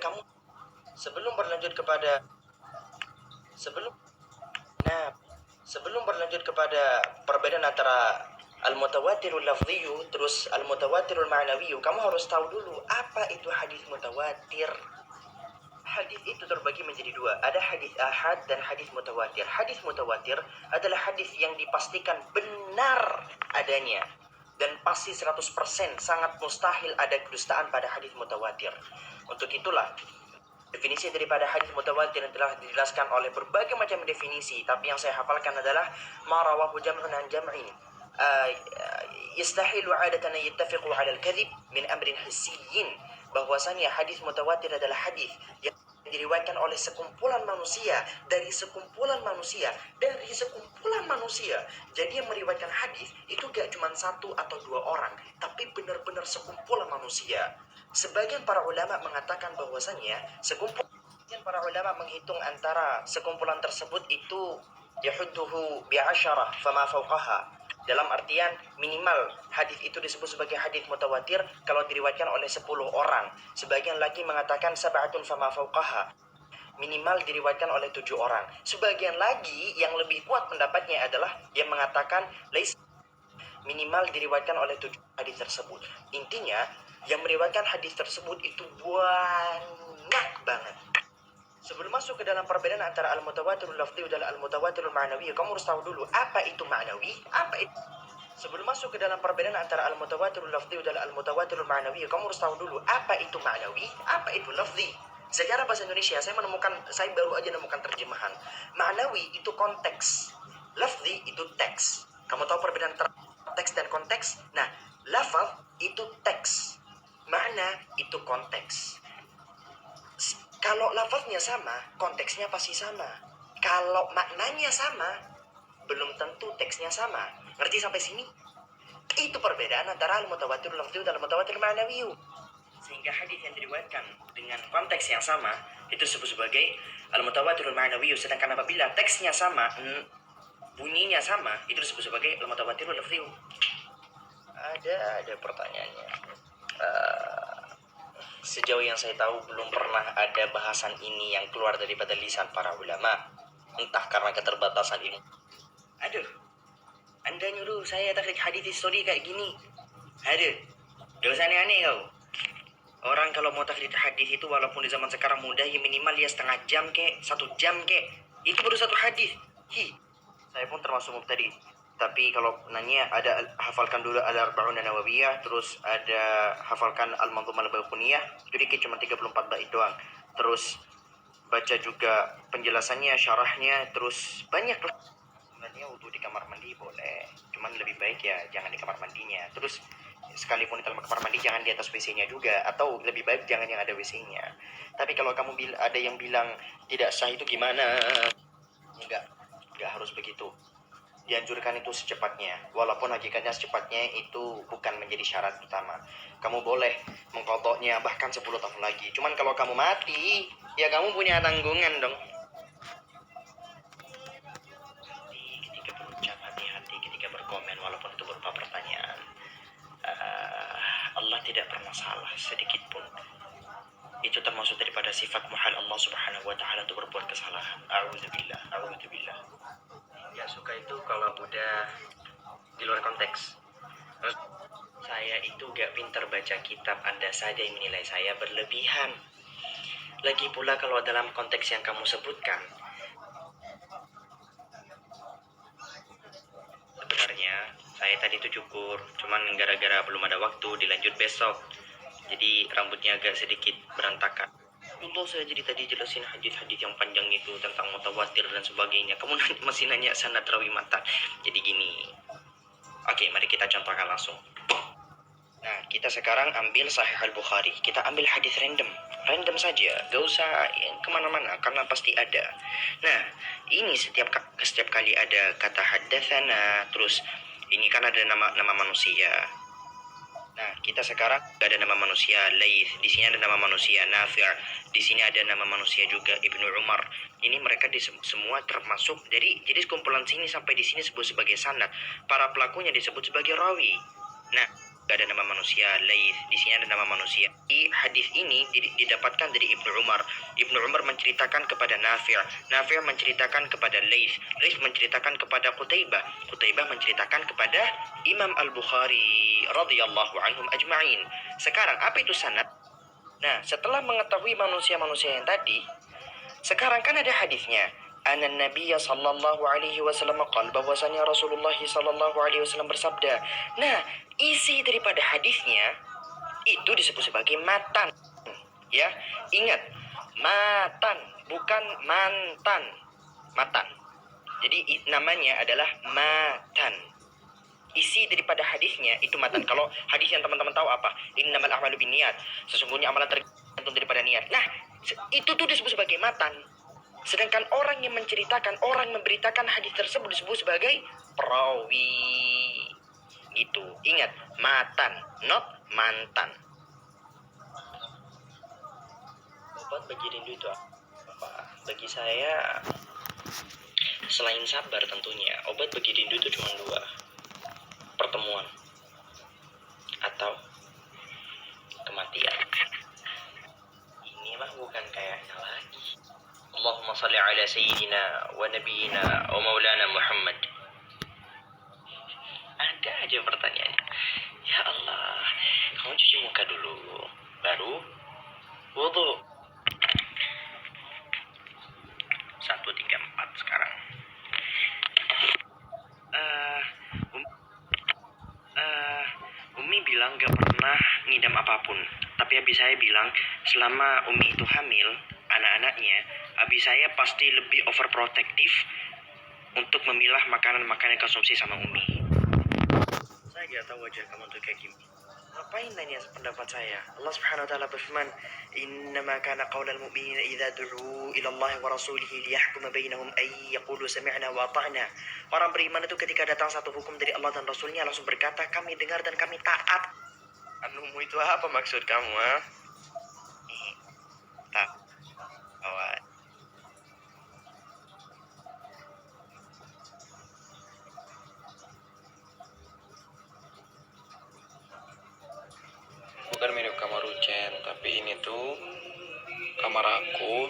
kamu sebelum berlanjut kepada sebelum nah sebelum berlanjut kepada perbedaan antara al-mutawatirul lafziyu terus al-mutawatirul ma'nawiyu, kamu harus tahu dulu apa itu hadis mutawatir. Hadis itu terbagi menjadi dua, ada hadis ahad dan hadis mutawatir. Hadis mutawatir adalah hadis yang dipastikan benar adanya dan pasti 100%, sangat mustahil ada kedustaan pada hadis mutawatir. Untuk itulah definisi daripada hadis mutawatir yang telah dijelaskan oleh berbagai macam definisi, tapi yang saya hafalkan adalah ma rawahu jam'un an jam'in yastahilu 'adatan yattafiqu 'ala al-kadhib min amrin hissiyyin, bahwasanya hadis mutawatir adalah hadis yang diriwayatkan oleh sekumpulan manusia dari sekumpulan manusia. Jadi yang meriwayatkan hadis itu gak cuma satu atau dua orang, tapi benar-benar sekumpulan manusia. Sebagian para ulama mengatakan bahwasanya sebagian para ulama menghitung antara sekumpulan tersebut itu yahudduhu bi'asyarah fama fawqaha. Dalam artian minimal hadis itu disebut sebagai hadis mutawatir kalau diriwayatkan oleh 10 orang. Sebagian lagi mengatakan sab'atun fama fawqaha, minimal diriwayatkan oleh 7 orang. Sebagian lagi yang lebih kuat pendapatnya adalah yang mengatakan minimal diriwayatkan oleh 7 hadis tersebut. Intinya yang meriwayatkan hadis tersebut itu banyak banget. Sebelum masuk ke dalam perbedaan antara al-mutawatirul lafzi dan al-mutawatirul ma'nawi, kamu harus tahu dulu apa itu ma'nawi, Sebelum masuk ke dalam perbedaan antara al-mutawatirul lafzi dan al-mutawatirul ma'nawi, kamu harus tahu dulu apa itu ma'nawi, apa itu lafzi. Secara bahasa Indonesia saya baru aja menemukan terjemahan. Ma'nawi itu konteks, lafzi itu teks. Kamu tahu perbedaan teks dan konteks? Nah, lafaz itu teks, makna itu konteks. Kalau lafaznya sama, konteksnya pasti sama. Kalau maknanya sama, belum tentu teksnya sama. Ngerti sampai sini? Itu perbedaan antara al-mutawatirul lafzi dan al-mutawatirul ma'nawi. Sehingga hadis yang diriwayatkan dengan konteks yang sama itu disebut sebagai al-mutawatirul ma'nawi. Sedangkan apabila teksnya sama, bunyinya sama, itu disebut sebagai al-mutawatirul lafzi. Ada pertanyaannya. Sejauh yang saya tahu belum pernah ada bahasan ini yang keluar daripada lisan para ulama, entah karena keterbatasan ilmu. Aduh, Anda nyuruh saya tarik hadis histori kayak gini. Aduh, dosa aneh-aneh kau. Orang kalau mau tarik hadis itu walaupun di zaman sekarang mudah, ya minimal ya setengah jam kek, 1 jam kek. Itu baru satu hadis. Saya pun termasuk mubtadi. Tapi kalau nanya ada hafalkan dulu al-arba'un an-nawawiyah, terus ada hafalkan al-manzumah al-baiquniyah, itu dikit cuma 34 bait doang. Terus baca juga penjelasannya, syarahnya, terus banyak lah. Sebenarnya wudu di kamar mandi boleh, cuman lebih baik ya jangan di kamar mandinya. Terus sekalipun di dalam kamar mandi jangan di atas WC-nya juga, atau lebih baik jangan yang ada WC-nya. Tapi kalau kamu ada yang bilang tidak sah itu gimana? Enggak harus begitu. Dianjurkan itu secepatnya, walaupun hakikatnya secepatnya itu bukan menjadi syarat utama. Kamu boleh mengqadha'nya bahkan 10 tahun lagi. Cuman kalau kamu mati, ya kamu punya tanggungan dong. Ketika berucap, hati-hati ketika berkomen walaupun itu berupa pertanyaan. Allah tidak pernah salah sedikit pun. Itu termasuk daripada sifat muhal Allah subhanahu wa ta'ala untuk berbuat kesalahan. A'udzubillah. Gak suka itu kalau udah di luar konteks. Saya itu gak pintar baca kitab, Anda saja yang menilai saya berlebihan. Lagi pula kalau dalam konteks yang kamu sebutkan, sebenarnya saya tadi itu cukur, cuman gara-gara belum ada waktu dilanjut besok, jadi rambutnya agak sedikit berantakan. Allah, saya jadi tadi jelasin hadis-hadis yang panjang itu tentang mutawatir dan sebagainya. Kamu masih nanya sanad rawi matan. Jadi gini. Oke, mari kita contohkan langsung. Nah, kita sekarang ambil Sahih Al-Bukhari. Kita ambil hadis random saja. Gak usah kemana-mana, karena pasti ada. Nah, ini setiap kali ada kata haddatsana, terus ini kan ada nama manusia. Nah, kita sekarang ada nama manusia Laits, di sini ada nama manusia Nafi', di sini ada nama manusia juga Ibnu Umar. Ini mereka semua termasuk jadi kumpulan sini sampai di sini disebut sebagai sanad. Para pelakunya disebut sebagai rawi. Nah, ada nama manusia, Laith. Di sini ada nama manusia. Di hadis ini didapatkan dari Ibnu Umar. Ibnu Umar menceritakan kepada Nafi'. Nafi' menceritakan kepada Laith. Laith menceritakan kepada Qutaibah. Qutaibah menceritakan kepada Imam Al-Bukhari radhiyallahu anhum ajma'in. Sekarang apa itu sanad? Nah, setelah mengetahui manusia-manusia yang tadi, sekarang kan ada hadisnya. Anan Nabiya sallallahu alaihi wasallam qala, bahwasanya Rasulullah sallallahu alaihi wasallam bersabda. Nah, isi daripada hadisnya itu disebut sebagai matan. Ya, ingat, matan bukan mantan. Matan. Jadi namanya adalah matan. Isi daripada hadisnya itu matan. Kalau hadis yang teman-teman tahu apa? Innamal a'malu binniyat. Sesungguhnya amalan tergantung daripada niat. Nah, itu tuh disebut sebagai matan. Sedangkan orang yang menceritakan, orang memberitakan hadis tersebut disebut sebagai perawi. Gitu. Ingat, matan, not mantan. Obat bagi rindu itu apa? Bagi saya, selain sabar tentunya, obat bagi rindu itu cuma dua. Pertemuan atau kematian. Ini mah bukan kayaknya lagi. Allahumma salli ala sayyidina wa nabiyina wa maulana Muhammad. Ada aja pertanyaannya. Ya Allah, kamu cuci muka dulu, baru wudu. 1, 3, 4 sekarang. Umi bilang gak pernah ngidam apapun. Tapi abi saya bilang selama Umi itu hamil anak-anaknya, abi saya pasti lebih overprotective untuk memilah makanan-makanan yang konsumsi sama Umi. Saya gak tahu wajah kamu tuh kayak gini. Ngapain nanya pendapat saya? Allah Subhanahu wa taala berfirman, "Innama kana qaulal mu'minina idza du'u ila Allah wa rasulihi liyahkuma bainahum ay yaqulu sami'na wa ata'na." Orang beriman itu ketika datang satu hukum dari Allah dan Rasulnya langsung berkata, "Kami dengar dan kami taat." Anumu itu apa maksud kamu, ha? Tak. Bukan mirip kamar Ucen, tapi ini tuh kamar aku.